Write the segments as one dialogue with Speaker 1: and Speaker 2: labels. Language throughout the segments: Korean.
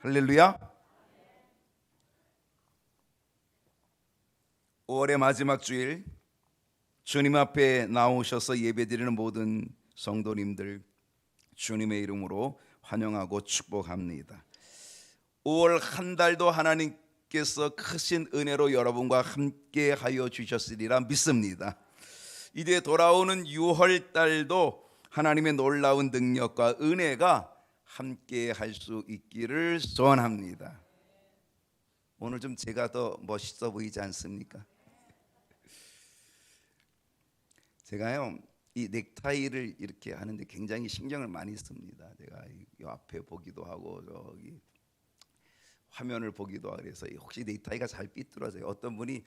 Speaker 1: 할렐루야. 5월의 마지막 주일, 주님 앞에 나오셔서 예배드리는 모든 성도님들 주님의 이름으로 환영하고 축복합니다. 5월 한 달도 하나님께서 크신 은혜로 여러분과 함께 하여 주셨으리라 믿습니다. 이제 돌아오는 6월 달도 하나님의 놀라운 능력과 은혜가 함께 할 수 있기를 소원합니다. 오늘 좀 제가 더 멋있어 보이지 않습니까? 제가요, 이 넥타이를 이렇게 하는데 굉장히 신경을 많이 씁니다. 제가 이 앞에 보기도 하고 저기 화면을 보기도 하고 그래서 혹시 넥타이가 잘 삐뚤어져요. 어떤 분이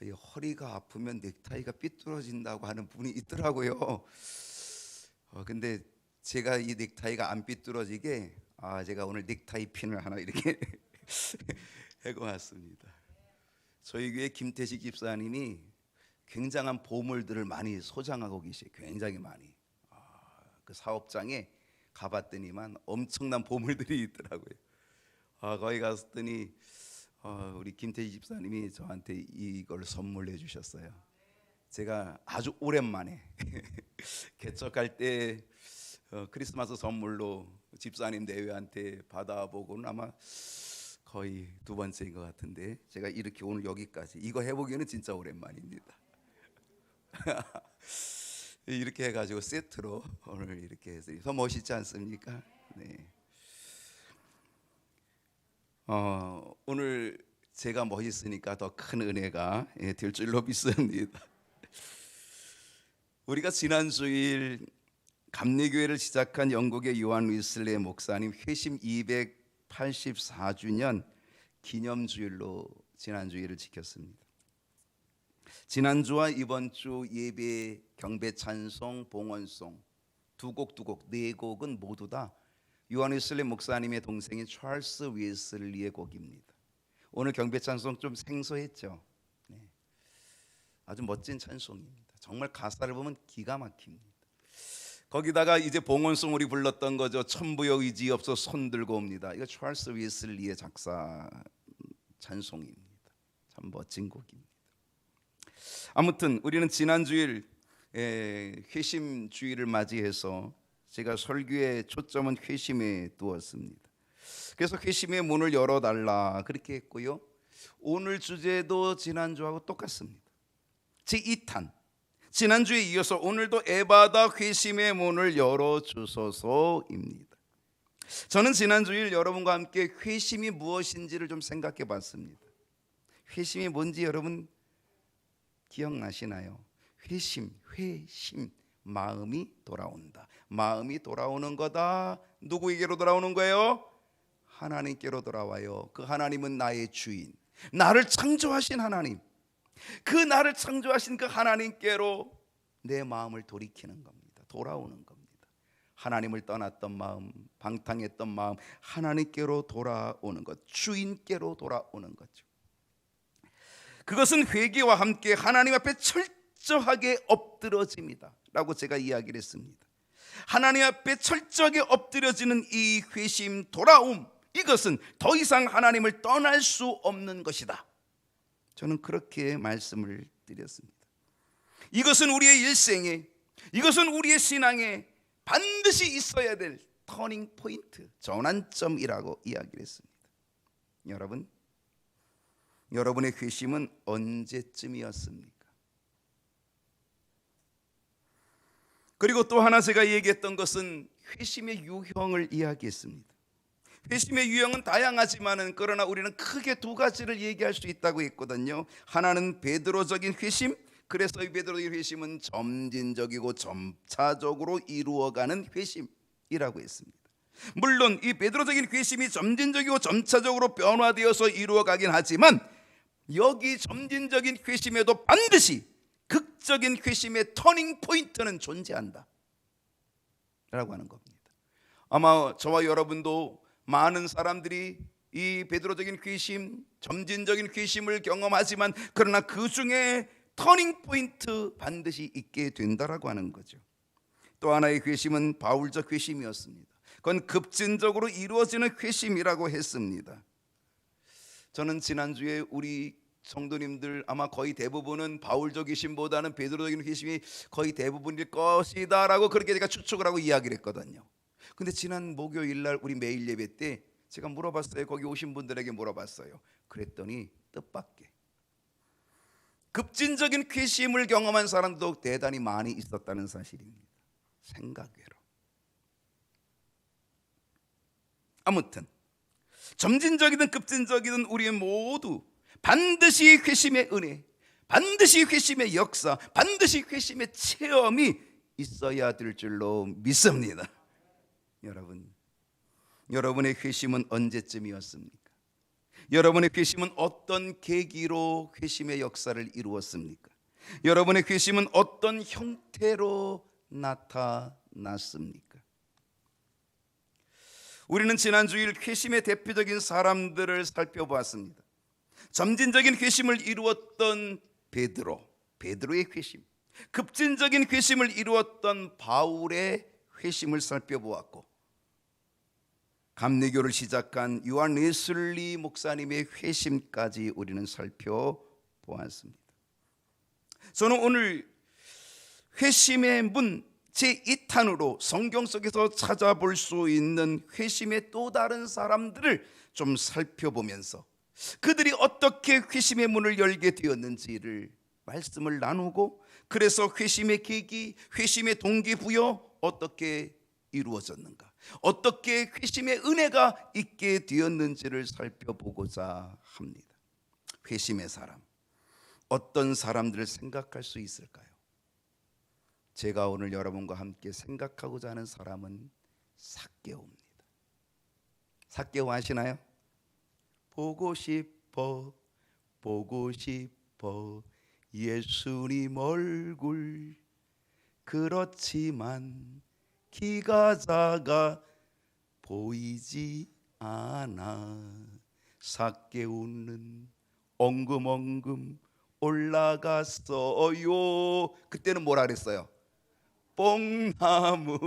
Speaker 1: 허리가 아프면 넥타이가 삐뚤어진다고 하는 분이 있더라고요. 근데 제가 이 넥타이가 안 삐뚤어지게 제가 오늘 넥타이 핀을 하나 이렇게 해고 왔습니다. 저희 교회 김태식 집사님이 굉장한 보물들을 많이 소장하고 계세요. 굉장히 많이. 그 사업장에 가봤더니만 엄청난 보물들이 있더라고요. 거기 갔더니 우리 김태식 집사님이 저한테 이걸 선물해 주셨어요. 제가 아주 오랜만에 개척할 때 크리스마스 선물로 집사님 내외한테 받아보고는 아마 거의 두 번째인 것 같은데, 제가 이렇게 오늘 여기까지 이거 해보기에는 진짜 오랜만입니다. 이렇게 해가지고 세트로 오늘 이렇게 해서 더 멋있지 않습니까? 네. 오늘 제가 멋있으니까 더 큰 은혜가 될 줄로 믿습니다. 우리가 지난 주일 감리교회를 시작한 영국의 요한 웨슬리 목사님 회심 284주년 기념주일로 지난주일을 지켰습니다. 지난주와 이번 주 예배, 경배, 찬송, 봉헌송 두 곡, 네 곡은 모두 다 요한 웨슬리 목사님의 동생인 찰스 웨슬리의 곡입니다. 오늘 경배 찬송 좀 생소했죠? 네. 아주 멋진 찬송입니다. 정말 가사를 보면 기가 막힙니다. 거기다가 이제 봉헌송 우리 불렀던 거죠. 천부여 의지 없어 손 들고 옵니다. 이거 찰스 웨슬리의 작사 찬송입니다. 참 멋진 곡입니다. 아무튼 우리는 지난 주일 회심 주일을 맞이해서 제가 설교의 초점은 회심에 두었습니다. 그래서 회심의 문을 열어달라 그렇게 했고요. 오늘 주제도 지난주하고 똑같습니다. 제2탄 지난주에 이어서 오늘도 에바다 회심의 문을 열어주소서입니다. 저는 지난주일 여러분과 함께 회심이 무엇인지를 좀 생각해 봤습니다. 회심이 뭔지 여러분 기억나시나요? 회심, 마음이 돌아온다. 마음이 돌아오는 거다. 누구에게로 돌아오는 거예요? 하나님께로 돌아와요. 그 하나님은 나의 주인, 나를 창조하신 하나님, 그 나를 창조하신 그 하나님께로 내 마음을 돌이키는 겁니다. 돌아오는 겁니다. 하나님을 떠났던 마음, 방탕했던 마음, 하나님께로 돌아오는 것, 주인께로 돌아오는 거죠. 그것은 회개와 함께 하나님 앞에 철저하게 엎드러집니다 라고 제가 이야기를 했습니다. 하나님 앞에 철저하게 엎드려지는 이 회심, 돌아옴, 이것은 더 이상 하나님을 떠날 수 없는 것이다. 저는 그렇게 말씀을 드렸습니다. 이것은 우리의 일생에, 이것은 우리의 신앙에 반드시 있어야 될 터닝 포인트, 전환점이라고 이야기를 했습니다. 여러분의 회심은 언제쯤이었습니까? 그리고 또 하나 제가 얘기했던 것은 회심의 유형을 이야기했습니다. 회심의 유형은 다양하지만은 그러나 우리는 크게 두 가지를 얘기할 수 있다고 했거든요. 하나는 베드로적인 회심, 그래서 이 베드로적인 회심은 점진적이고 점차적으로 이루어가는 회심이라고 했습니다. 물론 이 베드로적인 회심이 점진적이고 점차적으로 변화되어서 이루어가긴 하지만 여기 점진적인 회심에도 반드시 극적인 회심의 터닝 포인트는 존재한다 라고 하는 겁니다. 아마 저와 여러분도 많은 사람들이 이 베드로적인 회심, 점진적인 회심을 경험하지만 그러나 그 중에 터닝 포인트 반드시 있게 된다라고 하는 거죠. 또 하나의 회심은 바울적 회심이었습니다. 그건 급진적으로 이루어지는 회심이라고 했습니다. 저는 지난주에 우리 성도님들 아마 거의 대부분은 바울적 회심보다는 베드로적인 회심이 거의 대부분일 것이다 라고 그렇게 제가 추측을 하고 이야기를 했거든요. 근데 지난 목요일 날 우리 매일 예배 때 제가 물어봤어요. 거기 오신 분들에게 물어봤어요. 그랬더니 뜻밖의 급진적인 회심을 경험한 사람도 대단히 많이 있었다는 사실입니다. 생각외로. 아무튼 점진적이든 급진적이든 우리 모두 반드시 회심의 은혜, 반드시 회심의 역사, 반드시 회심의 체험이 있어야 될 줄로 믿습니다. 여러분의 회심은 언제쯤이었습니까? 여러분의 회심은 어떤 계기로 회심의 역사를 이루었습니까? 여러분의 회심은 어떤 형태로 나타났습니까? 우리는 지난 주일 회심의 대표적인 사람들을 살펴보았습니다. 점진적인 회심을 이루었던 베드로의 회심, 급진적인 회심을 이루었던 바울의 회심을 살펴보았고, 감리교를 시작한 요한 웨슬리 목사님의 회심까지 우리는 살펴보았습니다. 저는 오늘 회심의 문 제2탄으로 성경 속에서 찾아볼 수 있는 회심의 또 다른 사람들을 좀 살펴보면서 그들이 어떻게 회심의 문을 열게 되었는지를 말씀을 나누고, 그래서 회심의 계기, 회심의 동기부여 어떻게 이루어졌는가, 어떻게 회심의 은혜가 있게 되었는지를 살펴보고자 합니다. 회심의 사람, 어떤 사람들을 생각할 수 있을까요? 제가 오늘 여러분과 함께 생각하고자 하는 사람은 삭개오입니다. 삭개오 아시나요? 보고 싶어 예수님 얼굴, 그렇지만 키가 작아 보이지 않아. 삭개오는 엉금엉금 올라갔어요. 그때는 뭐라 그랬어요? 뽕나무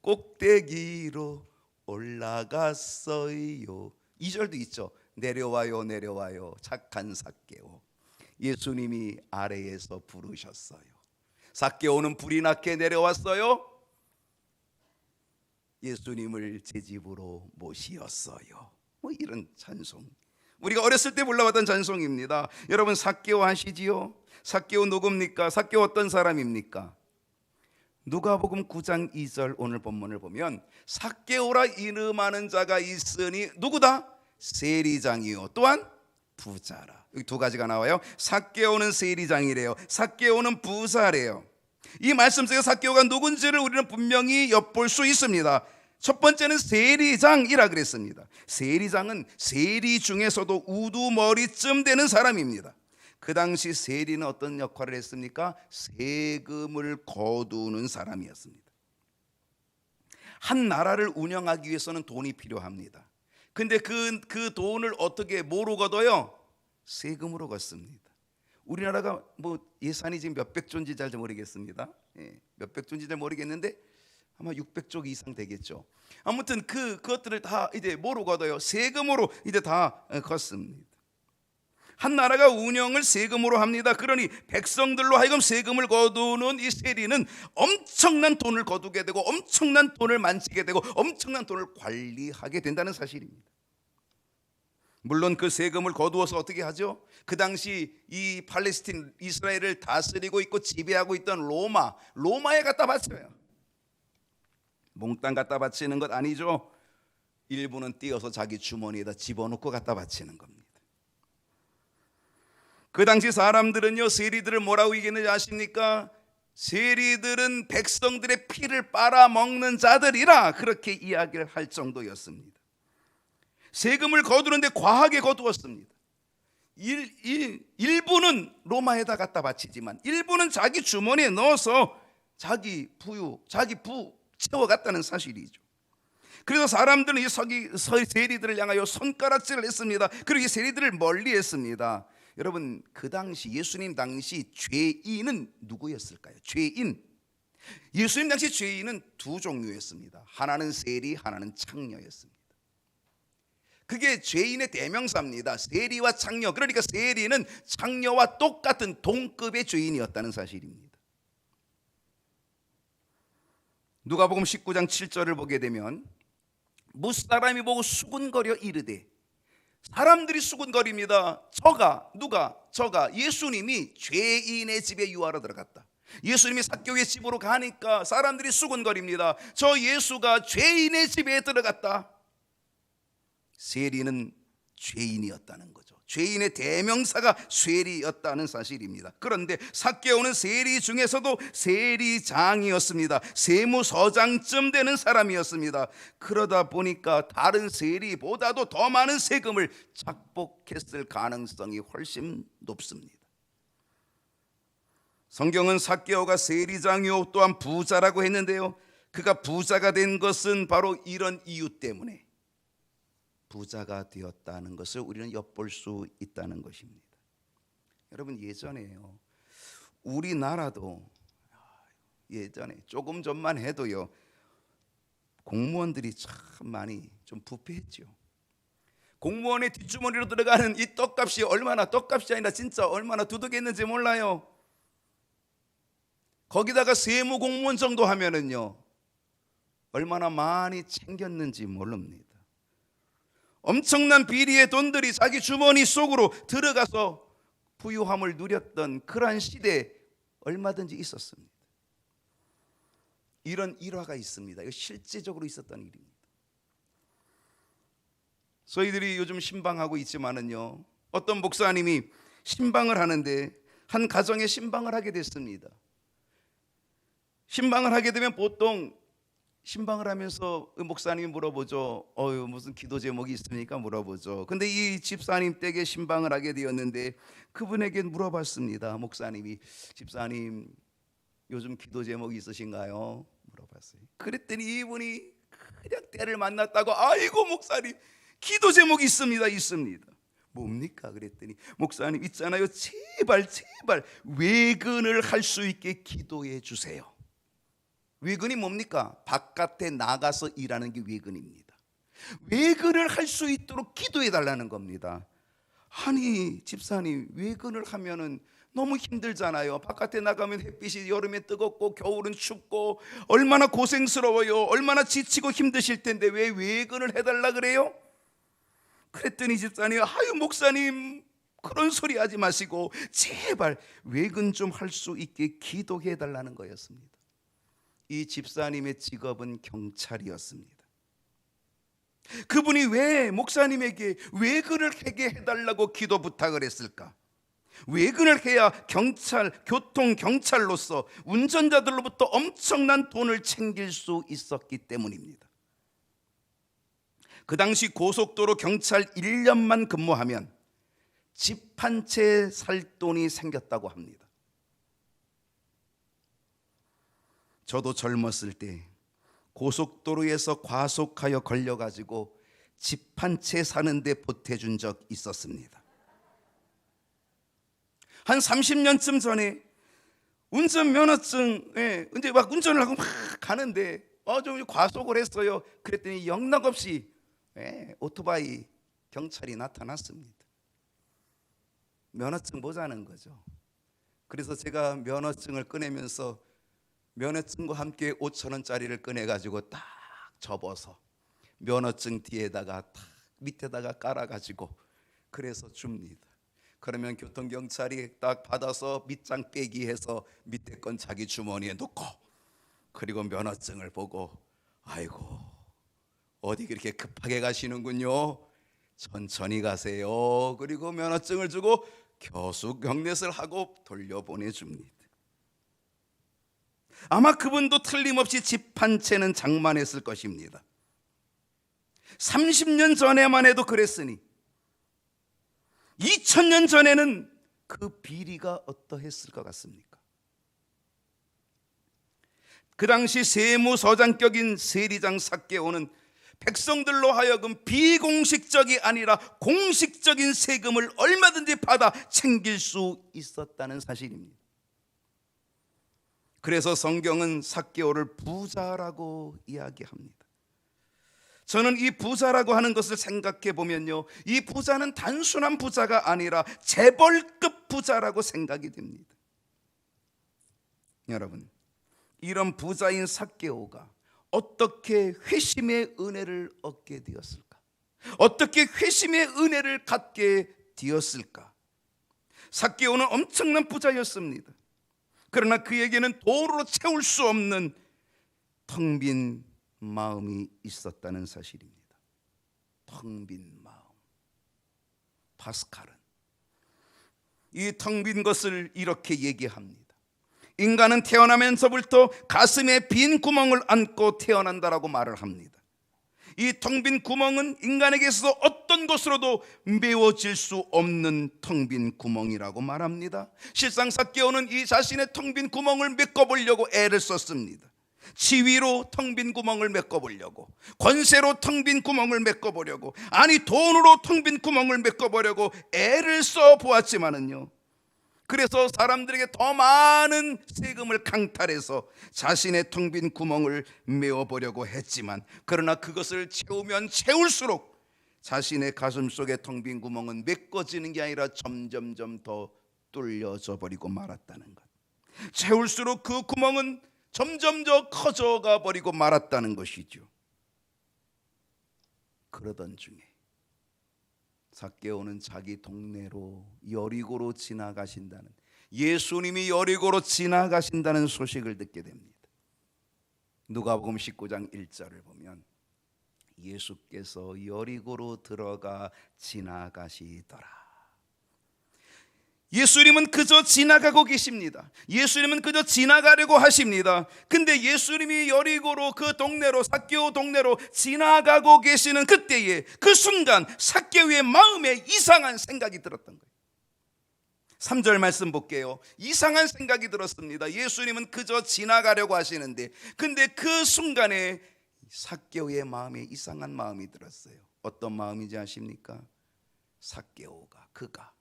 Speaker 1: 꼭대기로 올라갔어요. 2절도 있죠. 내려와요 내려와요 착한 삭개오. 예수님이 아래에서 부르셨어요. 삭개오는 불이 나게 내려왔어요. 예수님을 제 집으로 모시었어요. 뭐 이런 찬송, 우리가 어렸을 때 불러봤던 찬송입니다. 여러분 삭개오 아시지요? 삭개오 누굽니까? 삭개오 어떤 사람입니까? 누가복음 9장 2절 오늘 본문을 보면 삭개오라 이름하는 자가 있으니 누구다? 세리장이요 또한 부자라. 여기 두 가지가 나와요. 삭개오는 세리장이래요, 삭개오는 부자래요. 이 말씀 속에 삭개오가 누군지를 우리는 분명히 엿볼 수 있습니다. 첫 번째는 세리장이라 그랬습니다. 세리장은 세리 중에서도 우두머리쯤 되는 사람입니다. 그 당시 세리는 어떤 역할을 했습니까? 세금을 거두는 사람이었습니다. 한 나라를 운영하기 위해서는 돈이 필요합니다. 근데 그 돈을 어떻게 뭐로 거둬요? 세금으로 걷습니다. 우리나라가 뭐 예산이 지금 몇백 조인지 잘 모르겠습니다. 몇백 조인지 잘 모르겠는데 아마 600조 이상 되겠죠. 아무튼 그것들을 다 이제 뭐로 걷어요? 세금으로 이제 다 걷습니다. 한 나라가 운영을 세금으로 합니다. 그러니 백성들로 하여금 세금을 거두는 이 세리는 엄청난 돈을 거두게 되고 엄청난 돈을 만지게 되고 엄청난 돈을 관리하게 된다는 사실입니다. 물론 그 세금을 거두어서 어떻게 하죠? 그 당시 이 팔레스틴 이스라엘을 다스리고 있고 지배하고 있던 로마에 갖다 바쳐요. 몽땅 갖다 바치는 것 아니죠. 일부는 띄어서 자기 주머니에다 집어넣고 갖다 바치는 겁니다. 그 당시 사람들은요 세리들을 뭐라고 얘기했는지 아십니까? 세리들은 백성들의 피를 빨아먹는 자들이라 그렇게 이야기를 할 정도였습니다. 세금을 거두는데 과하게 거두었습니다. 일부는 로마에다 갖다 바치지만 일부는 자기 주머니에 넣어서 자기 부 채워갔다는 사실이죠. 그래서 사람들은 이 세리들을 향하여 손가락질을 했습니다. 그리고 이 세리들을 멀리했습니다. 여러분 그 당시 예수님 당시 죄인은 누구였을까요? 죄인, 예수님 당시 죄인은 두 종류였습니다. 하나는 세리, 하나는 창녀였습니다. 그게 죄인의 대명사입니다. 세리와 창녀. 그러니까 세리는 창녀와 똑같은 동급의 죄인이었다는 사실입니다. 누가복음 19장 7절을 보게 되면 무사람이 보고 수군거려 이르되, 사람들이 수군거립니다. 저가 예수님이 죄인의 집에 유하러 들어갔다. 예수님이 삭개오의 집으로 가니까 사람들이 수군거립니다. 저 예수가 죄인의 집에 들어갔다. 세리는 죄인이었다는 거죠. 죄인의 대명사가 세리였다는 사실입니다. 그런데 삭개오는 세리 중에서도 세리장이었습니다. 세무서장쯤 되는 사람이었습니다. 그러다 보니까 다른 세리보다도 더 많은 세금을 착복했을 가능성이 훨씬 높습니다. 성경은 삭개오가 세리장이요 또한 부자라고 했는데요, 그가 부자가 된 것은 바로 이런 이유 때문에 부자가 되었다는 것을 우리는 엿볼 수 있다는 것입니다. 여러분, 예전에요, 우리나라도 예전에 조금 전만 해도요, 공무원들이 참 많이 좀 부패했죠. 공무원의 뒷주머니로 들어가는 이 떡값이 얼마나, 떡값이 아니라 진짜 얼마나 두둑했는지 몰라요. 거기다가 세무공무원 정도 하면은요, 얼마나 많이 챙겼는지 모릅니다. 엄청난 비리의 돈들이 자기 주머니 속으로 들어가서 부유함을 누렸던 그러한 시대에 얼마든지 있었습니다. 이런 일화가 있습니다. 이거 실제적으로 있었던 일입니다. 저희들이 요즘 신방하고 있지만은요, 어떤 목사님이 신방을 하는데 한 가정에 신방을 하게 됐습니다. 신방을 하게 되면 보통 신방을 하면서 목사님이 물어보죠. 무슨 기도 제목이 있습니까? 물어보죠. 근데 이 집사님 댁에 신방을 하게 되었는데 그분에게 물어봤습니다. 목사님이, 집사님 요즘 기도 제목이 있으신가요? 물어봤어요. 그랬더니 이분이 그냥 때를 만났다고, 아이고 목사님, 기도 제목이 있습니다. 뭡니까? 그랬더니, 목사님 있잖아요, 제발 외근을 할 수 있게 기도해 주세요. 외근이 뭡니까? 바깥에 나가서 일하는 게 외근입니다. 외근을 할 수 있도록 기도해 달라는 겁니다. 아니 집사님, 외근을 하면은 너무 힘들잖아요. 바깥에 나가면 햇빛이 여름에 뜨겁고 겨울은 춥고 얼마나 고생스러워요. 얼마나 지치고 힘드실 텐데 왜 외근을 해달라 그래요? 그랬더니 집사님, 아유 목사님, 그런 소리 하지 마시고 제발 외근 좀 할 수 있게 기도해 달라는 거였습니다. 이 집사님의 직업은 경찰이었습니다. 그분이 왜 목사님에게 외근을 하게 해달라고 기도 부탁을 했을까? 외근을 해야 교통경찰로서 운전자들로부터 엄청난 돈을 챙길 수 있었기 때문입니다. 그 당시 고속도로 경찰 1년만 근무하면 집 한 채 살 돈이 생겼다고 합니다. 저도 젊었을 때 고속도로에서 과속하여 걸려가지고 집 한 채 사는데 보태준 적 있었습니다. 한 30년쯤 전에 운전면허증에 이제 막 운전을 하고 막 가는데 좀 과속을 했어요. 그랬더니 영락없이 오토바이 경찰이 나타났습니다. 면허증 보자는 거죠. 그래서 제가 면허증을 꺼내면서 면허증과 함께 5,000원짜리를 꺼내가지고 딱 접어서 면허증 뒤에다가 딱 밑에다가 깔아가지고 그래서 줍니다. 그러면 교통경찰이 딱 받아서 밑장 빼기 해서 밑에 건 자기 주머니에 넣고, 그리고 면허증을 보고, 아이고 어디 그렇게 급하게 가시는군요, 천천히 가세요. 그리고 면허증을 주고 교수 경례를 하고 돌려보내줍니다. 아마 그분도 틀림없이 집 한 채는 장만했을 것입니다. 30년 전에만 해도 그랬으니 2000년 전에는 그 비리가 어떠했을 것 같습니까? 그 당시 세무서장격인 세리장 삭개오는 백성들로 하여금 비공식적이 아니라 공식적인 세금을 얼마든지 받아 챙길 수 있었다는 사실입니다. 그래서 성경은 삭개오를 부자라고 이야기합니다. 저는 이 부자라고 하는 것을 생각해 보면요, 이 부자는 단순한 부자가 아니라 재벌급 부자라고 생각이 됩니다. 여러분, 이런 부자인 삭개오가 어떻게 회심의 은혜를 얻게 되었을까? 어떻게 회심의 은혜를 갖게 되었을까? 삭개오는 엄청난 부자였습니다. 그러나 그에게는 돈으로 채울 수 없는 텅 빈 마음이 있었다는 사실입니다. 텅 빈 마음. 파스칼은 이 텅 빈 것을 이렇게 얘기합니다. 인간은 태어나면서부터 가슴에 빈 구멍을 안고 태어난다라고 말을 합니다. 이 텅 빈 구멍은 인간에게 있어서 어떤 것으로도 메워질 수 없는 텅 빈 구멍이라고 말합니다. 실상 삭개오는 이 자신의 텅 빈 구멍을 메꿔보려고 애를 썼습니다. 지위로 텅 빈 구멍을 메꿔보려고, 권세로 텅 빈 구멍을 메꿔보려고, 아니 돈으로 텅 빈 구멍을 메꿔보려고 애를 써보았지만은요, 그래서 사람들에게 더 많은 세금을 강탈해서 자신의 텅 빈 구멍을 메워보려고 했지만, 그러나 그것을 채우면 채울수록 자신의 가슴 속의 텅 빈 구멍은 메꿔지는 게 아니라 점점점 더 뚫려져 버리고 말았다는 것. 채울수록 그 구멍은 점점 더 커져가 버리고 말았다는 것이죠. 그러던 중에 삭개오는 자기 동네로 여리고로 지나가신다는, 예수님이 여리고로 지나가신다는 소식을 듣게 됩니다. 누가복음 19장 1절을 보면 예수께서 여리고로 들어가 지나가시더라. 예수님은 그저 지나가고 계십니다. 예수님은 그저 지나가려고 하십니다. 근데 예수님이 여리고로, 그 동네로, 삭개오 동네로 지나가고 계시는 그때에, 그 순간 삭개오의 마음에 이상한 생각이 들었던 거예요. 3절 말씀 볼게요. 이상한 생각이 들었습니다. 예수님은 그저 지나가려고 하시는데, 근데 그 순간에 삭개오의 마음에 이상한 마음이 들었어요. 어떤 마음인지 아십니까? 삭개오가, 그가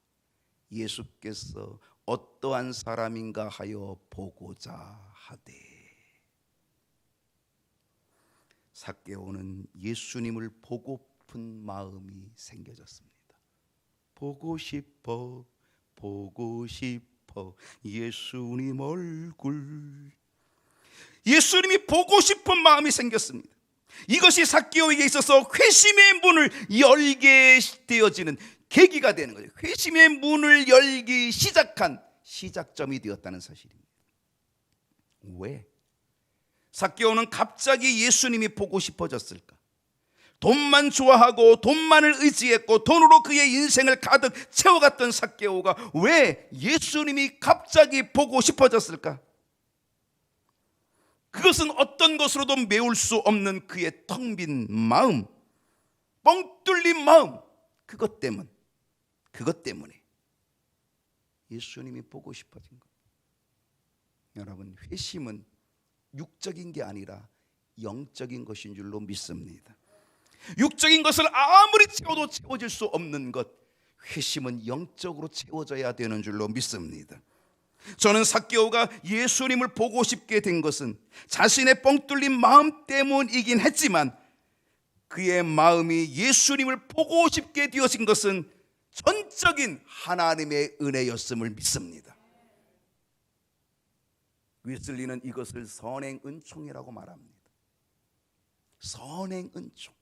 Speaker 1: 예수께서 어떠한 사람인가 하여 보고자 하되, 삭개오는 예수님을 보고픈 마음이 생겨졌습니다. 보고 싶어, 보고 싶어 예수님 얼굴. 예수님이 보고 싶은 마음이 생겼습니다. 이것이 삭개오에게 있어서 회심의 문을 열게 되어지는 계기가 되는 거죠. 회심의 문을 열기 시작한 시작점이 되었다는 사실입니다. 왜? 삭개오는 갑자기 예수님이 보고 싶어졌을까? 돈만 좋아하고 돈만을 의지했고 돈으로 그의 인생을 가득 채워갔던 삭개오가 왜 예수님이 갑자기 보고 싶어졌을까? 그것은 어떤 것으로도 메울 수 없는 그의 텅 빈 마음, 뻥 뚫린 마음, 그것 때문에 예수님이 보고 싶어진 것. 여러분, 회심은 육적인 게 아니라 영적인 것인 줄로 믿습니다. 육적인 것을 아무리 채워도 채워질 수 없는 것, 회심은 영적으로 채워져야 되는 줄로 믿습니다. 저는 삭개오가 예수님을 보고 싶게 된 것은 자신의 뻥 뚫린 마음 때문이긴 했지만, 그의 마음이 예수님을 보고 싶게 되어진 것은 전적인 하나님의 은혜였음을 믿습니다. 웨슬리는 이것을 선행 은총이라고 말합니다. 선행 은총,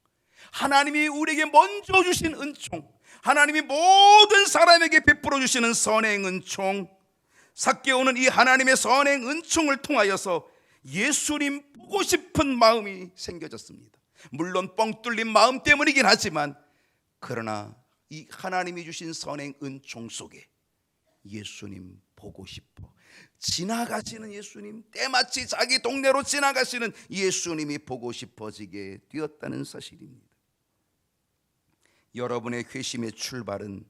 Speaker 1: 하나님이 우리에게 먼저 주신 은총, 하나님이 모든 사람에게 베풀어 주시는 선행 은총. 삭개오는 이 하나님의 선행 은총을 통하여서 예수님 보고 싶은 마음이 생겨졌습니다. 물론 뻥 뚫린 마음 때문이긴 하지만, 그러나 이 하나님이 주신 선행 은총 속에 예수님 보고 싶어, 지나가시는 예수님, 때마치 자기 동네로 지나가시는 예수님이 보고 싶어지게 되었다는 사실입니다. 여러분의 회심의 출발은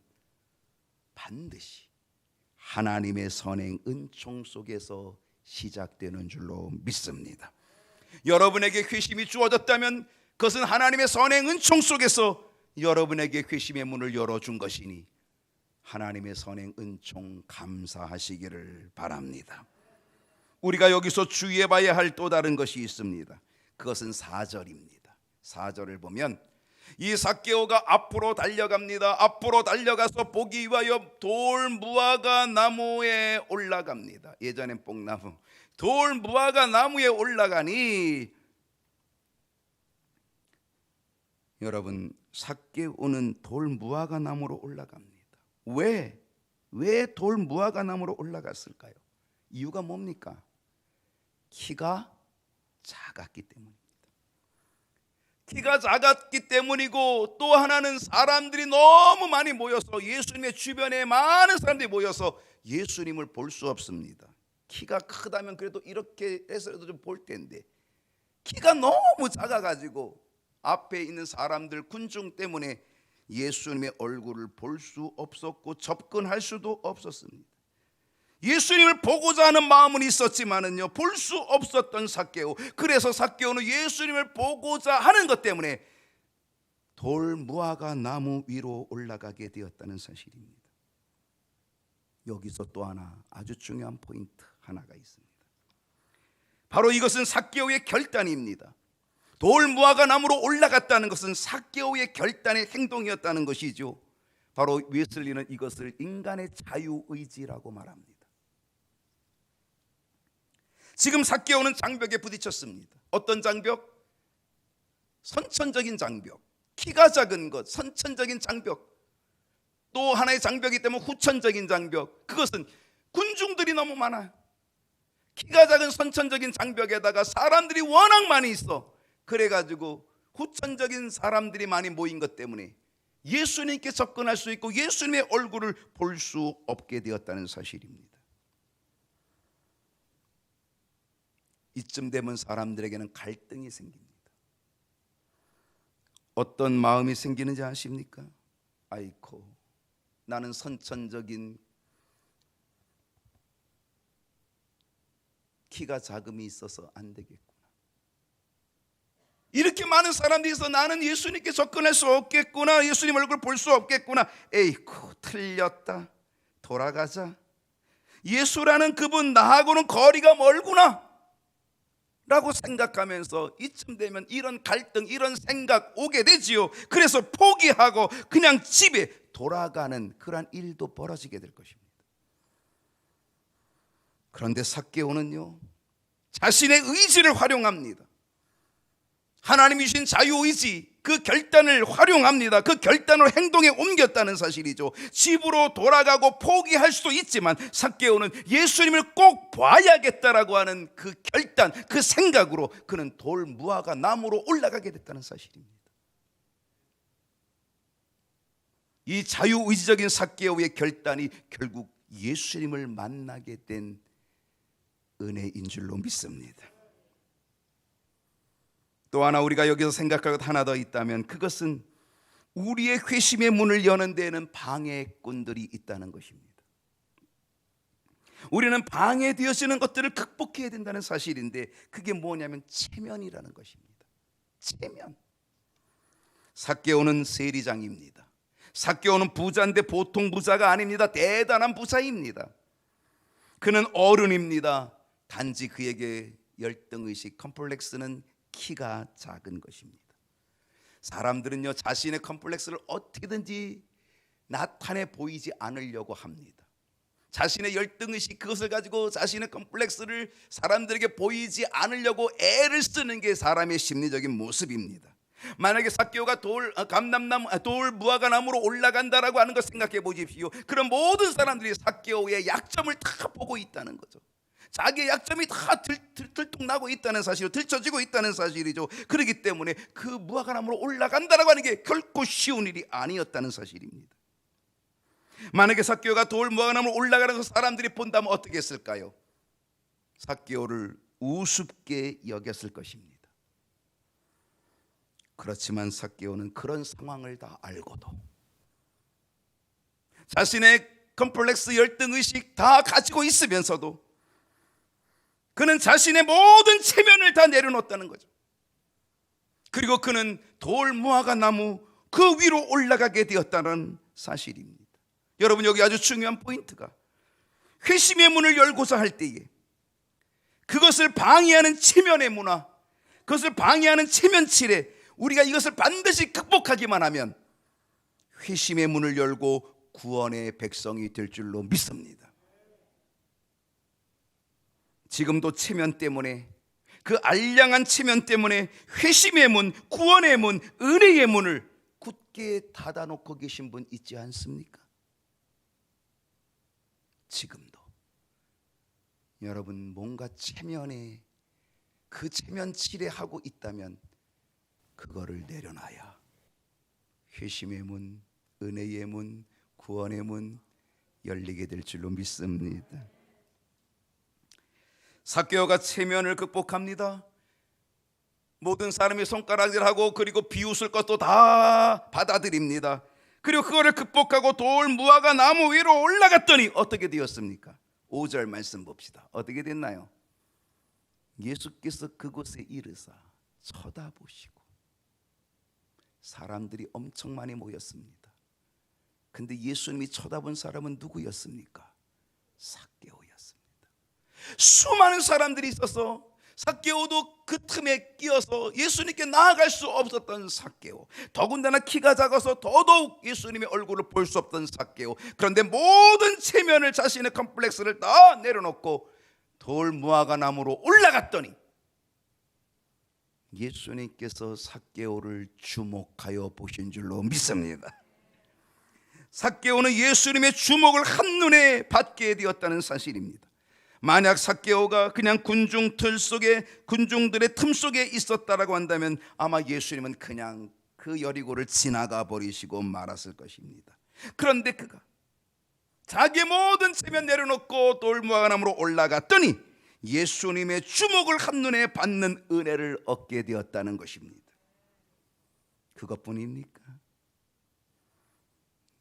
Speaker 1: 반드시 하나님의 선행 은총 속에서 시작되는 줄로 믿습니다. 여러분에게 회심이 주어졌다면 그것은 하나님의 선행 은총 속에서 여러분에게 회심의 문을 열어준 것이니 하나님의 선행 은총 감사하시기를 바랍니다. 우리가 여기서 주의해봐야 할 또 다른 것이 있습니다. 그것은 4절입니다. 4절을 보면 이 삭개오가 앞으로 달려갑니다. 앞으로 달려가서 보기 위하여 돌 무화과 나무에 올라갑니다. 예전엔 뽕나무, 돌 무화과 나무에 올라가니, 여러분, 삭개오는 돌 무화과 나무로 올라갑니다. 왜 돌 무화과 나무로 올라갔을까요? 이유가 뭡니까? 키가 작았기 때문입니다. 키가 작았기 때문이고, 또 하나는 사람들이 너무 많이 모여서, 예수님의 주변에 많은 사람들이 모여서 예수님을 볼 수 없습니다. 키가 크다면 그래도 이렇게 해서라도 좀 볼 텐데, 키가 너무 작아가지고 앞에 있는 사람들, 군중 때문에 예수님의 얼굴을 볼 수 없었고 접근할 수도 없었습니다. 예수님을 보고자 하는 마음은 있었지만은요, 볼 수 없었던 삭개오. 그래서 삭개오는 예수님을 보고자 하는 것 때문에 돌 무화과 나무 위로 올라가게 되었다는 사실입니다. 여기서 또 하나 아주 중요한 포인트 하나가 있습니다. 바로 이것은 삭개오의 결단입니다. 돌 무화과 나무로 올라갔다는 것은 삭개오의 결단의 행동이었다는 것이죠. 바로 웨슬리는 이것을 인간의 자유의지라고 말합니다. 지금 삭개오는 장벽에 부딪혔습니다. 어떤 장벽? 선천적인 장벽. 키가 작은 것, 선천적인 장벽. 또 하나의 장벽이 때문에 후천적인 장벽. 그것은 군중들이 너무 많아요. 키가 작은 선천적인 장벽에다가 사람들이 워낙 많이 있어. 그래가지고 후천적인 사람들이 많이 모인 것 때문에 예수님께 접근할 수 있고 예수님의 얼굴을 볼 수 없게 되었다는 사실입니다. 이쯤 되면 사람들에게는 갈등이 생깁니다. 어떤 마음이 생기는지 아십니까? 아이코, 나는 선천적인 키가 작음이 있어서 안 되겠구나. 이렇게 많은 사람들이 있어 나는 예수님께 접근할 수 없겠구나. 예수님 얼굴 볼 수 없겠구나. 에이쿠, 틀렸다. 돌아가자. 예수라는 그분 나하고는 거리가 멀구나 라고 생각하면서 이쯤 되면 이런 갈등, 이런 생각 오게 되지요. 그래서 포기하고 그냥 집에 돌아가는 그러한 일도 벌어지게 될 것입니다. 그런데 삭개오는요, 자신의 의지를 활용합니다. 하나님이 주신 자유의지, 그 결단을 활용합니다. 그 결단을 행동에 옮겼다는 사실이죠. 집으로 돌아가고 포기할 수도 있지만 삭개오는 예수님을 꼭 봐야겠다라고 하는 그 결단, 그 생각으로 그는 돌 무화과 나무로 올라가게 됐다는 사실입니다. 이 자유의지적인 삭개오의 결단이 결국 예수님을 만나게 된 은혜인 줄로 믿습니다. 또 하나 우리가 여기서 생각할 것 하나 더 있다면 그것은 우리의 회심의 문을 여는 데에는 방해꾼들이 있다는 것입니다. 우리는 방해되어지는 것들을 극복해야 된다는 사실인데 그게 뭐냐면 체면이라는 것입니다. 체면. 삭개오는 세리장입니다. 삭개오는 부자인데 보통 부자가 아닙니다. 대단한 부자입니다. 그는 어른입니다. 단지 그에게 열등의식, 컴플렉스는 키가 작은 것입니다. 사람들은요, 자신의 컴플렉스를 어떻게든지 나타내 보이지 않으려고 합니다. 자신의 열등의식, 그것을 가지고 자신의 컴플렉스를 사람들에게 보이지 않으려고 애를 쓰는 게 사람의 심리적인 모습입니다. 만약에 삭개오가 돌 무화과 나무로 올라간다라고 하는 걸 생각해 보십시오. 그럼 모든 사람들이 삭개오의 약점을 다 보고 있다는 거죠. 자기의 약점이 다 들통나고 있다는 사실이죠. 들춰지고 있다는 사실이죠. 그렇기 때문에 그 무화과 나무로 올라간다라고 하는 게 결코 쉬운 일이 아니었다는 사실입니다. 만약에 삭개오가 돌 무화과 나무로 올라가는 걸 사람들이 본다면 어떻게 했을까요? 삭개오를 우습게 여겼을 것입니다. 그렇지만 삭개오는 그런 상황을 다 알고도 자신의 컴플렉스, 열등의식 다 가지고 있으면서도 그는 자신의 모든 체면을 다 내려놓았다는 거죠. 그리고 그는 돌 무화과 나무 그 위로 올라가게 되었다는 사실입니다. 여러분, 여기 아주 중요한 포인트가 회심의 문을 열고자 할 때에 그것을 방해하는 체면의 문화, 그것을 방해하는 체면치레, 우리가 이것을 반드시 극복하기만 하면 회심의 문을 열고 구원의 백성이 될 줄로 믿습니다. 지금도 체면 때문에, 그 알량한 체면 때문에 회심의 문, 구원의 문, 은혜의 문을 굳게 닫아놓고 계신 분 있지 않습니까? 지금도 여러분 뭔가 체면에 그 체면 칠해하고 있다면 그거를 내려놔야 회심의 문, 은혜의 문, 구원의 문 열리게 될 줄로 믿습니다. 삭개오가 체면을 극복합니다. 모든 사람이 손가락질하고 그리고 비웃을 것도 다 받아들입니다. 그리고 그거를 극복하고 돌 무화과 나무 위로 올라갔더니 어떻게 되었습니까? 5절 말씀 봅시다. 어떻게 됐나요? 예수께서 그곳에 이르사 쳐다보시고, 사람들이 엄청 많이 모였습니다. 근데 예수님이 쳐다본 사람은 누구였습니까? 삭개오였습니다. 수많은 사람들이 있어서 삭개오도 그 틈에 끼어서 예수님께 나아갈 수 없었던 삭개오, 더군다나 키가 작아서 더더욱 예수님의 얼굴을 볼 수 없던 삭개오. 그런데 모든 체면을, 자신의 컴플렉스를 다 내려놓고 돌 무화과 나무로 올라갔더니 예수님께서 삭개오를 주목하여 보신 줄로 믿습니다. 삭개오는 예수님의 주목을 한눈에 받게 되었다는 사실입니다. 만약 삭개오가 그냥 군중 들 속에, 군중들의 틈 속에 있었다라고 한다면 아마 예수님은 그냥 그 여리고를 지나가 버리시고 말았을 것입니다. 그런데 그가 자기의 모든 체면 내려놓고 돌무화과나무로 올라갔더니 예수님의 주목을 한눈에 받는 은혜를 얻게 되었다는 것입니다. 그것뿐입니까?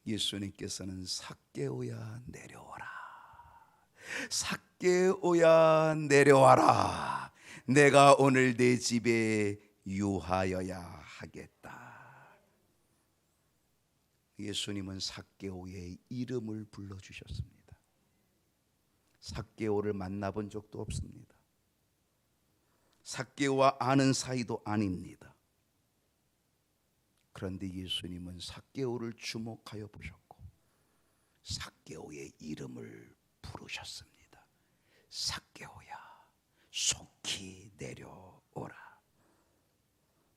Speaker 1: 예수님께서는 삭개오야 내려와라, 삭개오야 내려와라, 내가 오늘 내 집에 유하여야 하겠다. 예수님은 삭개오의 이름을 불러주셨습니다. 삭개오를 만나본 적도 없습니다. 삭개오와 아는 사이도 아닙니다. 그런데 예수님은 삭개오를 주목하여 보셨고 삭개오의 이름을 부르셨습니다. 삭개오야, 속히 내려오라.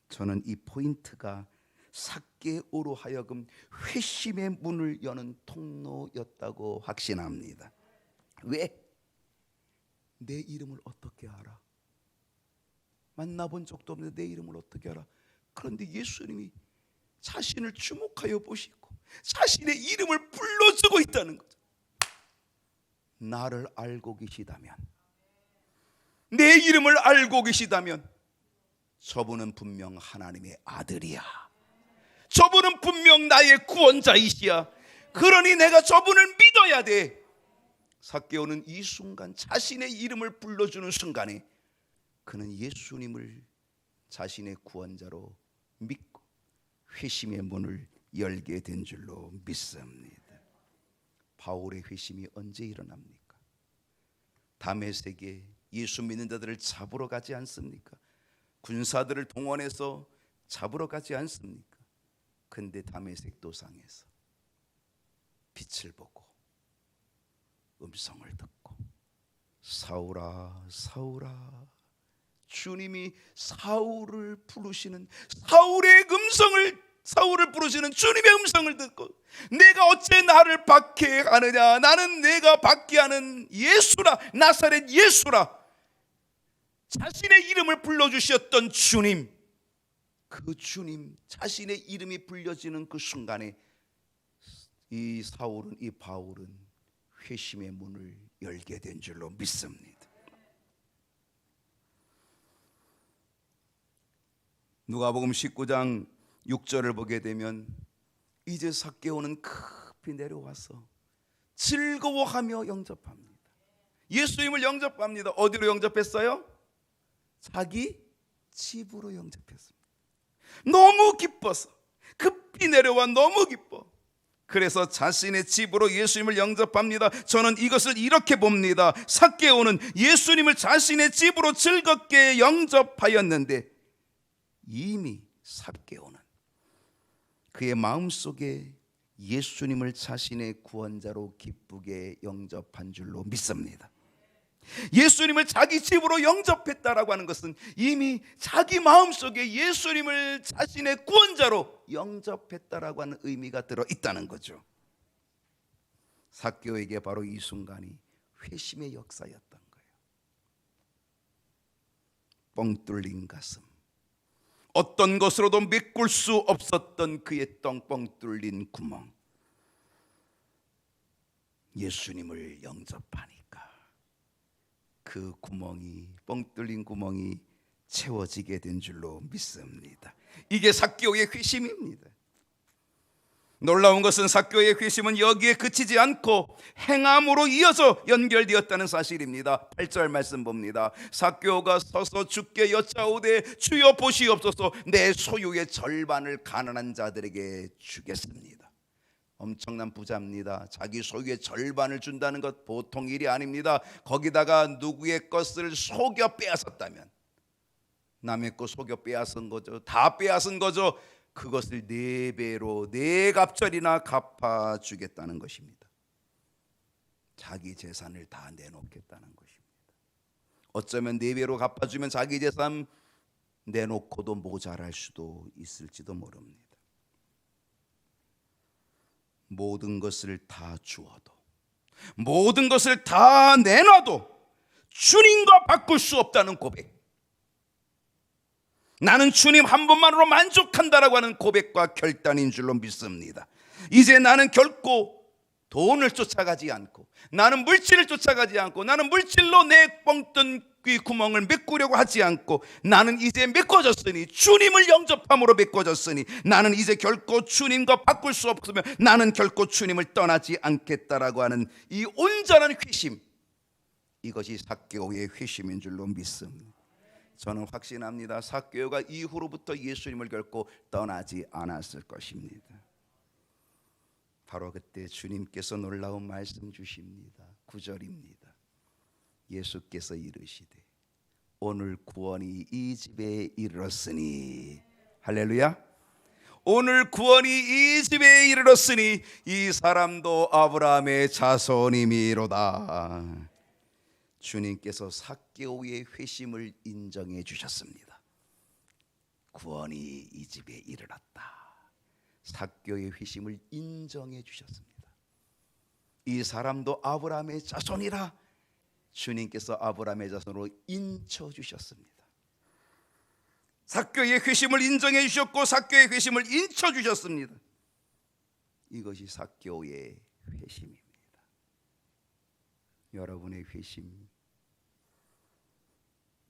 Speaker 1: 저는 이 포인트가 삭개오로 하여금 회심의 문을 여는 통로였다고 확신합니다. 왜? 내 이름을 어떻게 알아? 만나본 적도 없는데 내 이름을 어떻게 알아? 그런데 예수님이 자신을 주목하여 보시고 자신의 이름을 불러주고 있다는 거죠. 나를 알고 계시다면, 내 이름을 알고 계시다면 저분은 분명 하나님의 아들이야, 저분은 분명 나의 구원자이시야. 그러니 내가 저분을 믿어야 돼. 삭개오는 이 순간, 자신의 이름을 불러주는 순간에 그는 예수님을 자신의 구원자로 믿고 회심의 문을 열게 된 줄로 믿습니다. 바울의 회심이 언제 일어납니까? 다메섹에 예수 믿는 자들을 잡으러 가지 않습니까? 군사들을 동원해서 잡으러 가지 않습니까? 근데 다메섹 도상에서 빛을 보고 음성을 듣고 사울아 사울아, 주님이 사울을 부르시는, 사울을 부르시는 주님의 음성을 듣고 내가 어째 나를 박해하느냐, 나는 내가 박해하는 예수라, 나사렛 예수라. 자신의 이름을 불러주셨던 주님, 그 주님 자신의 이름이 불려지는 그 순간에 이 사울은, 이 바울은 회심의 문을 열게 된 줄로 믿습니다. 누가복음 19장 6절을 보게 되면 이제 삭개오는 급히 내려와서 즐거워하며 영접합니다. 예수님을 영접합니다. 어디로 영접했어요? 자기 집으로 영접했습니다. 너무 기뻐서 급히 내려와 너무 기뻐. 그래서 자신의 집으로 예수님을 영접합니다. 저는 이것을 이렇게 봅니다. 삭개오는 예수님을 자신의 집으로 즐겁게 영접하였는데 이미 삭개오는 그의 마음속에 예수님을 자신의 구원자로 기쁘게 영접한 줄로 믿습니다. 예수님을 자기 집으로 영접했다라고 하는 것은 이미 자기 마음속에 예수님을 자신의 구원자로 영접했다라고 하는 의미가 들어있다는 거죠. 삭개오에게 바로 이 순간이 회심의 역사였던 거예요. 뻥 뚫린 가슴, 어떤 것으로도 메꿀 수 없었던 그의 뻥 뚫린 구멍, 예수님을 영접하니까 그 구멍이, 뻥 뚫린 구멍이 채워지게 된 줄로 믿습니다. 이게 삭개오의 회심입니다. 놀라운 것은 삭개오의 회심은 여기에 그치지 않고 행함으로 이어서 연결되었다는 사실입니다. 8절 말씀 봅니다. 삭개오가 서서 주께 여짜오되 주여 보시옵소서, 내 소유의 절반을 가난한 자들에게 주겠습니다. 엄청난 부자입니다. 자기 소유의 절반을 준다는 것 보통 일이 아닙니다. 거기다가 누구의 것을 속여 빼앗았다면, 남의 것 속여 빼앗은 거죠. 다 빼앗은 거죠. 그것을 4배로 4갑절이나 갚아주겠다는 것입니다. 자기 재산을 다 내놓겠다는 것입니다. 어쩌면 4배로 갚아주면 자기 재산 내놓고도 모자랄 수도 있을지도 모릅니다. 모든 것을 다 주어도, 모든 것을 다 내놔도 주님과 바꿀 수 없다는 고백, 나는 주님 한 분만으로 만족한다라고 하는 고백과 결단인 줄로 믿습니다. 이제 나는 결코 돈을 쫓아가지 않고, 나는 물질을 쫓아가지 않고, 나는 물질로 내 뻥 뚫은 구멍을 메꾸려고 하지 않고, 나는 이제 메꿔졌으니, 주님을 영접함으로 메꿔졌으니, 나는 이제 결코 주님과 바꿀 수 없으며 나는 결코 주님을 떠나지 않겠다라고 하는 이 온전한 회심, 이것이 삭개오의 회심인 줄로 믿습니다. 저는 확신합니다. 삭개오가 이후로부터 예수님을 결코 떠나지 않았을 것입니다. 바로 그때 주님께서 놀라운 말씀 주십니다. 9절입니다. 예수께서 이르시되 오늘 구원이 이 집에 이르렀으니, 할렐루야, 오늘 구원이 이 집에 이르렀으니 이 사람도 아브라함의 자손임이로다. 주님께서 삭개오의 회심을 인정해 주셨습니다. 구원이 이 집에 이르렀다. 삭개오의 회심을 인정해 주셨습니다. 이 사람도 아브라함의 자손이라 주님께서 아브라함의 자손으로 인쳐 주셨습니다. 삭개오의 회심을 인정해 주셨고 삭개오의 회심을 인쳐 주셨습니다. 이것이 삭개오의 회심입니다. 여러분의 회심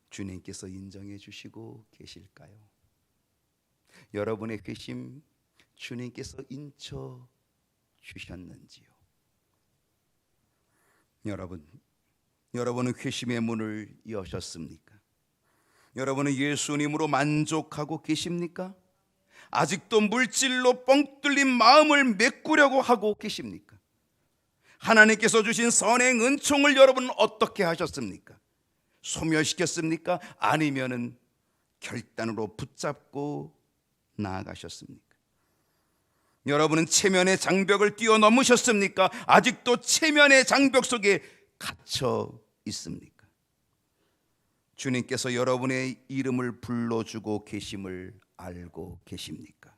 Speaker 1: 주님께서 인정해 주시고 계실까요? 여러분의 회심 주님께서 인쳐 주셨는지요? 여러분은 회심의 문을 여셨습니까? 여러분은 예수님으로 만족하고 계십니까? 아직도 물질로 뻥 뚫린 마음을 메꾸려고 하고 계십니까? 하나님께서 주신 선행 은총을 여러분은 어떻게 하셨습니까? 소멸시켰습니까? 아니면은 결단으로 붙잡고 나아가셨습니까? 여러분은 체면의 장벽을 뛰어넘으셨습니까? 아직도 체면의 장벽 속에 갇혀 있습니까? 주님께서 여러분의 이름을 불러주고 계심을 알고 계십니까?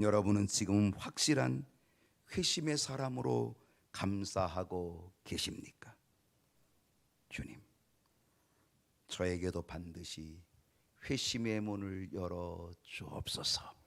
Speaker 1: 여러분은 지금 확실한 회심의 사람으로 감사하고 계십니까? 주님, 저에게도 반드시 회심의 문을 열어 주옵소서.